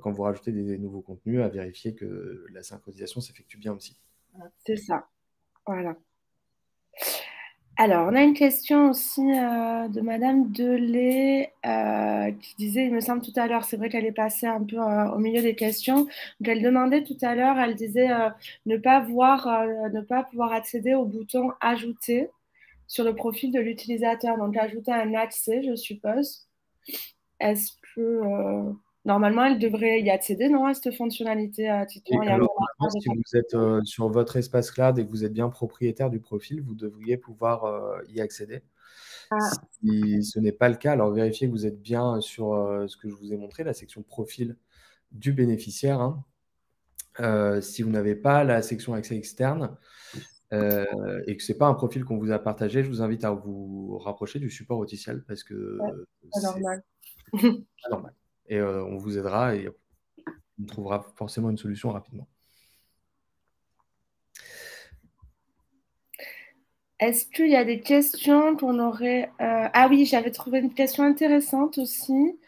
quand vous rajoutez des nouveaux contenus, à vérifier que la synchronisation s'effectue bien aussi. C'est ça. Voilà. Alors, on a une question aussi de Madame Delay qui disait, il me semble tout à l'heure, c'est vrai qu'elle est passée un peu au milieu des questions. Donc, elle demandait tout à l'heure, elle disait ne pas pouvoir accéder au bouton ajouter sur le profil de l'utilisateur. Donc, ajouter un accès, je suppose. Est-ce que normalement, elle devrait y accéder, non, à cette fonctionnalité, Et Titouan, il y a rien alors, à normalement, faire de si vous êtes sur votre espace cloud et que vous êtes bien propriétaire du profil, vous devriez pouvoir y accéder. Ah, Si ce n'est pas le cas, alors vérifiez que vous êtes bien sur ce que je vous ai montré, la section profil du bénéficiaire, hein. Si vous n'avez pas la section accès externe et que ce n'est pas un profil qu'on vous a partagé, je vous invite à vous rapprocher du support officiel parce ouais, que pas c'est normal. pas normal. Et on vous aidera et on trouvera forcément une solution rapidement. Est-ce qu'il y a des questions qu'on aurait... Ah oui, j'avais trouvé une question intéressante aussi.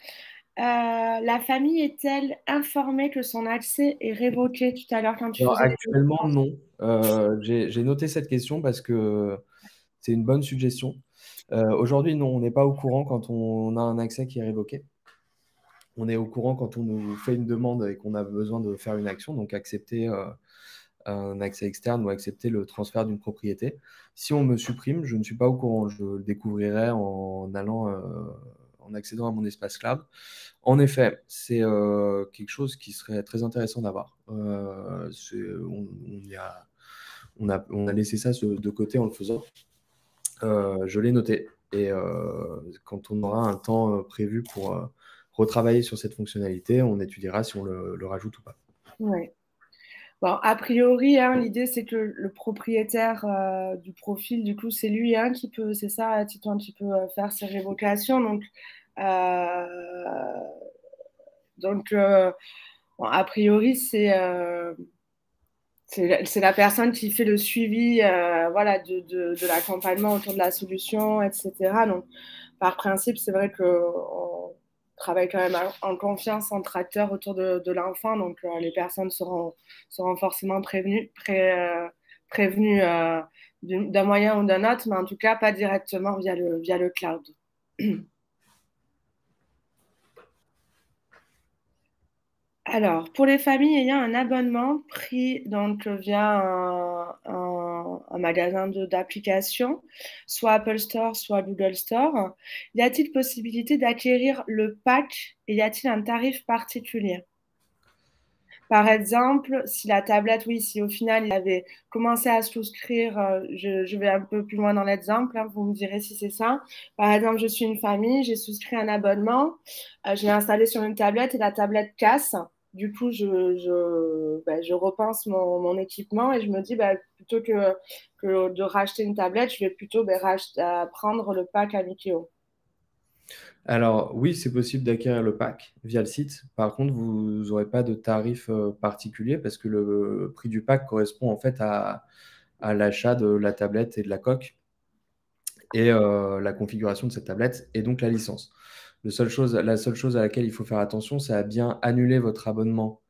La famille est-elle informée que son accès est révoqué tout à l'heure quand tu Alors, faisais les actuellement, non. J'ai noté cette question parce que c'est une bonne suggestion. Aujourd'hui, non, on n'est pas au courant quand on a un accès qui est révoqué. On est au courant quand on nous fait une demande et qu'on a besoin de faire une action, donc accepter un accès externe ou accepter le transfert d'une propriété. Si on me supprime, je ne suis pas au courant. Je le découvrirai en accédant à mon espace cloud. En effet, c'est quelque chose qui serait très intéressant d'avoir. On a laissé ça de côté en le faisant. Je l'ai noté. Et quand on aura un temps prévu pour retravailler sur cette fonctionnalité, on étudiera si on le rajoute ou pas. Ouais. Bon, a priori, hein, l'idée, c'est que le propriétaire du profil, du coup, c'est lui hein, qui peut, c'est ça, Titouan, qui peut faire ses révocations. Euh, donc bon, a priori, c'est la personne qui fait le suivi voilà, de l'accompagnement autour de la solution, etc. Donc, par principe, c'est vrai qu'on travaille quand même en confiance entre acteurs autour de l'enfant. Donc, les personnes seront forcément prévenues d'un moyen ou d'un autre, mais en tout cas, pas directement via le cloud. Alors, pour les familles ayant un abonnement pris donc via un magasin d'applications, soit Apple Store, soit Google Store, y a-t-il possibilité d'acquérir le pack et y a-t-il un tarif particulier? Par exemple, si la tablette, oui, si au final il avait commencé à souscrire, je vais un peu plus loin dans l'exemple, hein, vous me direz si c'est ça. Par exemple, je suis une famille, j'ai souscrit un abonnement, je l'ai installé sur une tablette et la tablette casse. Du coup, je repense mon équipement et je me dis, bah, plutôt que de racheter une tablette, je vais plutôt prendre le pack Amikeo. Alors oui, c'est possible d'acquérir le pack via le site. Par contre, vous n'aurez pas de tarif particulier parce que le prix du pack correspond en fait à l'achat de la tablette et de la coque et la configuration de cette tablette et donc la licence. La seule chose à laquelle il faut faire attention, c'est à bien annuler votre abonnement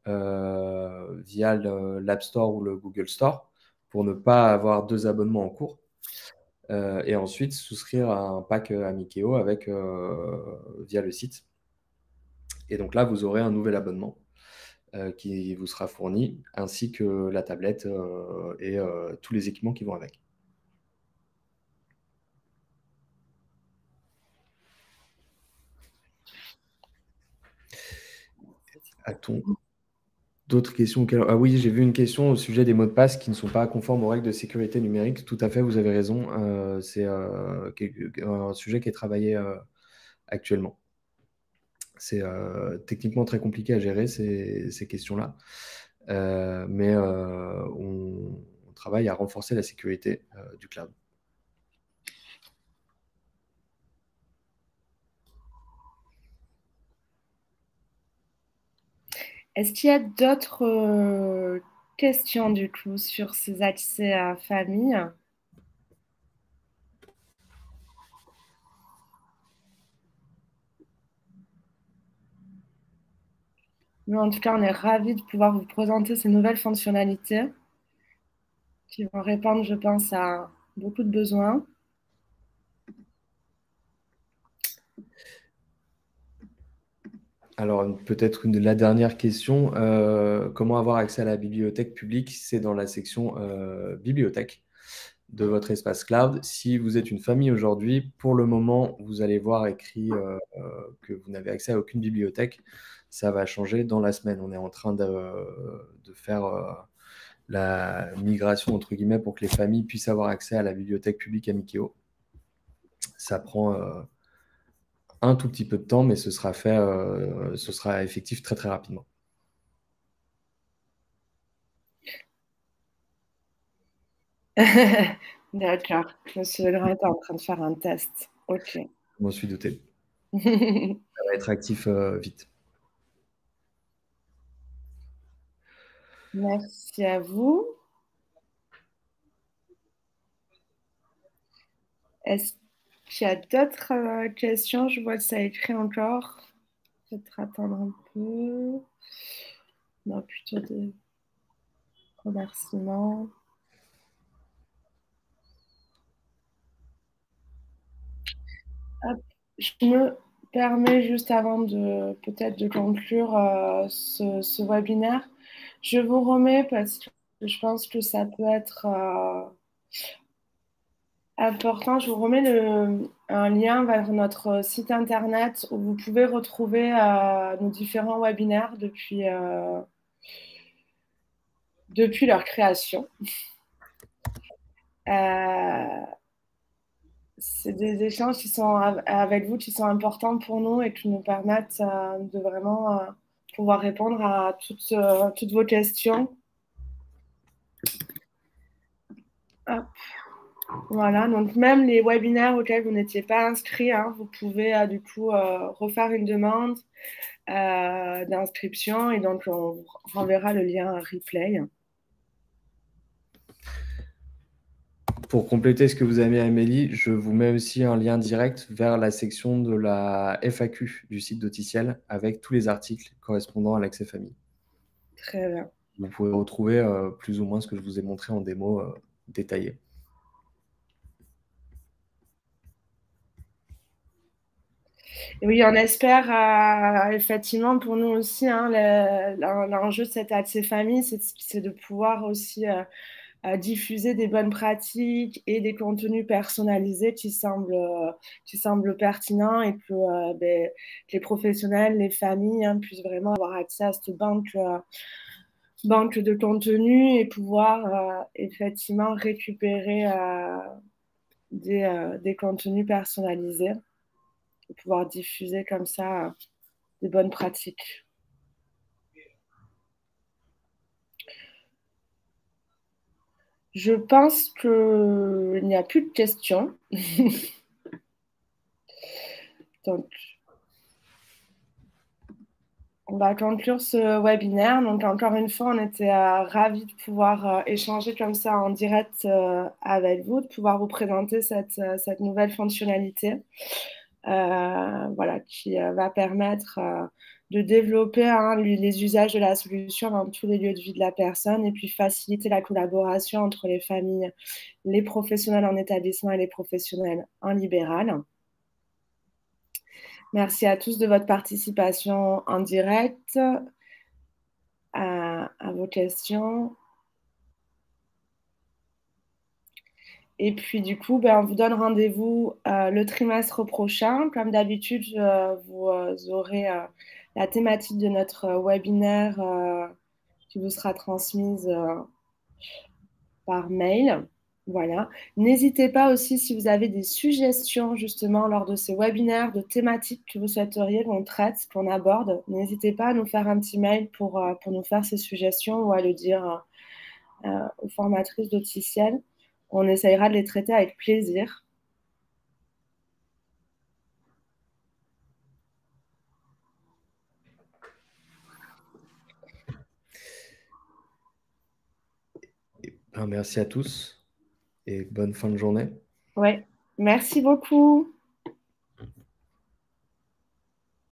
via l'App Store ou le Google Store pour ne pas avoir deux abonnements en cours. Et ensuite, souscrire à un pack Amikeo via le site. Et donc là, vous aurez un nouvel abonnement qui vous sera fourni, ainsi que la tablette et tous les équipements qui vont avec. A-t-on d'autres questions Ah oui, j'ai vu une question au sujet des mots de passe qui ne sont pas conformes aux règles de sécurité numérique. Tout à fait, vous avez raison. C'est un sujet qui est travaillé actuellement. C'est techniquement très compliqué à gérer ces questions-là. Mais on travaille à renforcer la sécurité du cloud. Est-ce qu'il y a d'autres questions du coup sur ces accès à famille? Nous, en tout cas, on est ravis de pouvoir vous présenter ces nouvelles fonctionnalités qui vont répondre, je pense, à beaucoup de besoins. Alors, peut-être la dernière question. Comment avoir accès à la bibliothèque publique? C'est dans la section bibliothèque de votre espace cloud. Si vous êtes une famille aujourd'hui, pour le moment, vous allez voir écrit que vous n'avez accès à aucune bibliothèque. Ça va changer dans la semaine. On est en train de faire la migration, entre guillemets, pour que les familles puissent avoir accès à la bibliothèque publique Amikeo. Ça prend un tout petit peu de temps, mais ce sera effectif très très rapidement. D'accord. Monsieur Legrand est en train de faire un test. OK. Je m'en suis douté. Ça va être actif vite. Merci à vous. Est-ce qu'il y a d'autres questions? Je vois que ça écrit encore. Peut-être attendre un peu. Non, plutôt des remerciements. Hop. Je me permets juste avant de peut-être de conclure ce webinaire. Je vous remets parce que je pense que ça peut être important, je vous remets un lien vers notre site internet où vous pouvez retrouver nos différents webinaires depuis leur création. C'est des échanges qui sont avec vous qui sont importants pour nous et qui nous permettent de vraiment pouvoir répondre à toutes vos questions. Hop. Voilà, donc même les webinaires auxquels vous n'étiez pas inscrit, hein, vous pouvez du coup refaire une demande d'inscription et donc on vous renverra le lien replay. Pour compléter ce que vous avez mis, Amélie, je vous mets aussi un lien direct vers la section de la FAQ du site d'Oticiel avec tous les articles correspondant à l'accès famille. Très bien. Vous pouvez retrouver plus ou moins ce que je vous ai montré en démo détaillé. Et oui, on espère effectivement pour nous aussi, hein, l'enjeu de cette accès famille, c'est de pouvoir aussi diffuser des bonnes pratiques et des contenus personnalisés qui semblent pertinents et que les professionnels, les familles puissent vraiment avoir accès à cette banque de contenu et pouvoir effectivement récupérer des contenus personnalisés et pouvoir diffuser comme ça des bonnes pratiques. Je pense qu'il n'y a plus de questions. Donc, on va conclure ce webinaire. Donc, encore une fois, on était ravis de pouvoir échanger comme ça en direct avec vous, de pouvoir vous présenter cette nouvelle fonctionnalité voilà, qui va permettre de développer les usages de la solution dans tous les lieux de vie de la personne et puis faciliter la collaboration entre les familles, les professionnels en établissement et les professionnels en libéral. Merci à tous de votre participation en direct, à vos questions. Et puis du coup, on vous donne rendez-vous le trimestre prochain. Comme d'habitude, vous aurez la thématique de notre webinaire qui vous sera transmise par mail. Voilà. N'hésitez pas aussi si vous avez des suggestions justement lors de ces webinaires de thématiques que vous souhaiteriez qu'on traite, qu'on aborde. N'hésitez pas à nous faire un petit mail pour nous faire ces suggestions ou à le dire aux formatrices d'Oticiel. On essayera de les traiter avec plaisir. Merci à tous et bonne fin de journée. Ouais, merci beaucoup.